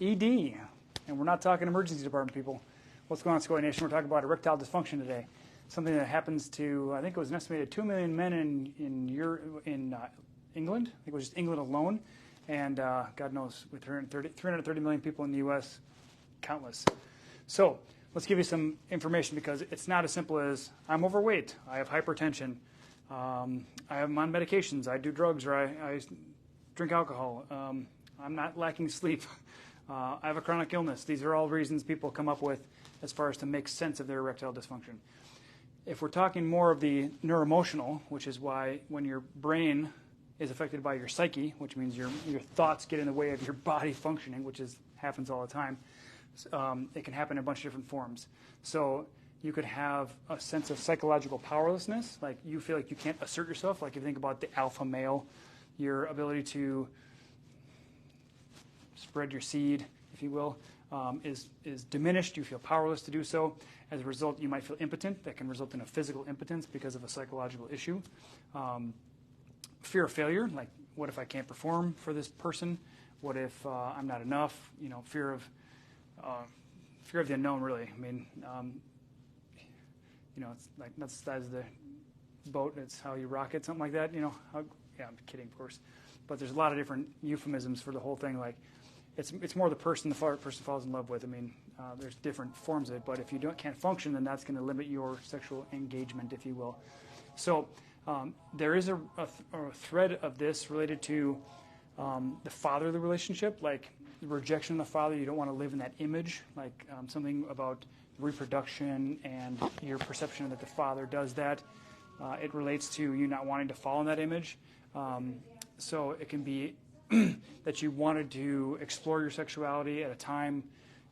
ED, and we're not talking emergency department people. What's going on, Secoya Nation? We're talking about erectile dysfunction today. Something that happens to, I think it was an estimated 2 million men in England. I think it was just England alone. And God knows, with 330 million people in the U.S., countless. So let's give you some information, because it's not as simple as I'm overweight, I have hypertension, I'm on medications, I do drugs, or I drink alcohol, I'm not lacking sleep, I have a chronic illness. These are all reasons people come up with as far as to make sense of their erectile dysfunction. If we're talking more of the neuroemotional, which is why when your brain is affected by your psyche, which means your thoughts get in the way of your body functioning, which happens all the time, it can happen in a bunch of different forms. So you could have a sense of psychological powerlessness, like you feel like you can't assert yourself. Like if you think about the alpha male, your ability to spread your seed, if you will, is diminished. You feel powerless to do so. As a result, you might feel impotent. That can result in a physical impotence because of a psychological issue. Fear of failure, like what if I can't perform for this person? What if I'm not enough? You know, fear of the unknown, really. I mean, you know, it's like that's the size of the boat. It's how you rock it, something like that. You know, yeah, I'm kidding, of course. But there's a lot of different euphemisms for the whole thing. Like, it's more the person falls in love with. I mean, there's different forms of it. But if you can't function, then that's going to limit your sexual engagement, if you will. So there is a thread of this related to the fatherly relationship, like the rejection of the father. You don't want to live in that image, like something about reproduction and your perception that the father does that. It relates to you not wanting to fall in that image. So it can be that you wanted to explore your sexuality at a time,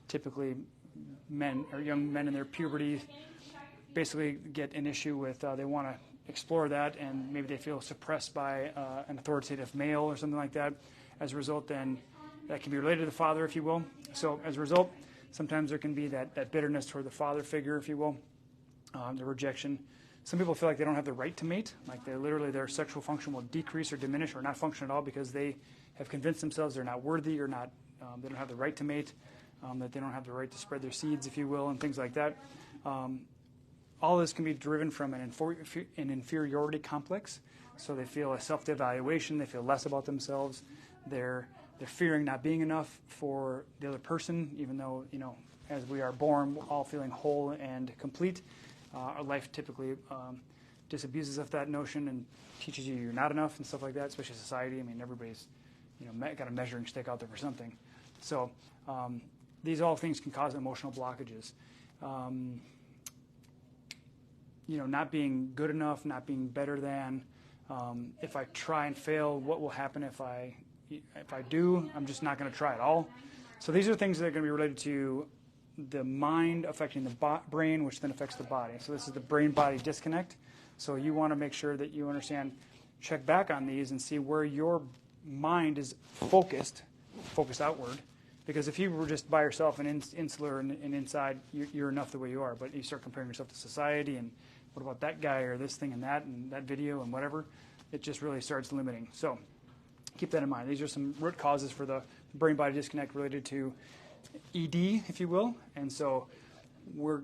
typically men or young men in their puberty basically get an issue with they want to explore that, and maybe they feel suppressed by an authoritative male or something like that. As a result, then that can be related to the father, if you will. So as a result, sometimes there can be that bitterness toward the father figure, if you will, the rejection. Some people feel like they don't have the right to mate, like their sexual function will decrease or diminish or not function at all because they have convinced themselves they're not worthy or not, they don't have the right to mate, that they don't have the right to spread their seeds, if you will, and things like that. All this can be driven from an inferiority complex. So they feel a self-devaluation, they feel less about themselves, they're fearing not being enough for the other person, even though, you know, as we are born, we're all feeling whole and complete. Our life typically disabuses of that notion and teaches you you're not enough and stuff like that, especially society. I mean, everybody's, you know, got a measuring stick out there for something. So these all things can cause emotional blockages. You know, not being good enough, not being better than. If I try and fail, what will happen if I do? I'm just not going to try at all. So these are things that are going to be related to the mind affecting the brain, which then affects the body. So this is the brain-body disconnect. So you want to make sure that you understand, check back on these and see where your mind is focused outward. Because if you were just by yourself and insular and inside, you're enough the way you are. But you start comparing yourself to society and what about that guy or this thing and that video and whatever, it just really starts limiting. So keep that in mind. These are some root causes for the brain-body disconnect related to ED, if you will. And so we're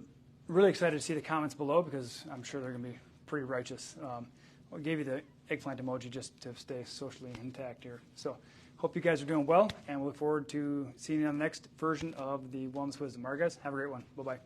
really excited to see the comments below because I'm sure they're going to be pretty righteous. I gave you the eggplant emoji just to stay socially intact here. So hope you guys are doing well, and we look forward to seeing you on the next version of the Wellness Wisdom. All right, guys, have a great one. Bye-bye.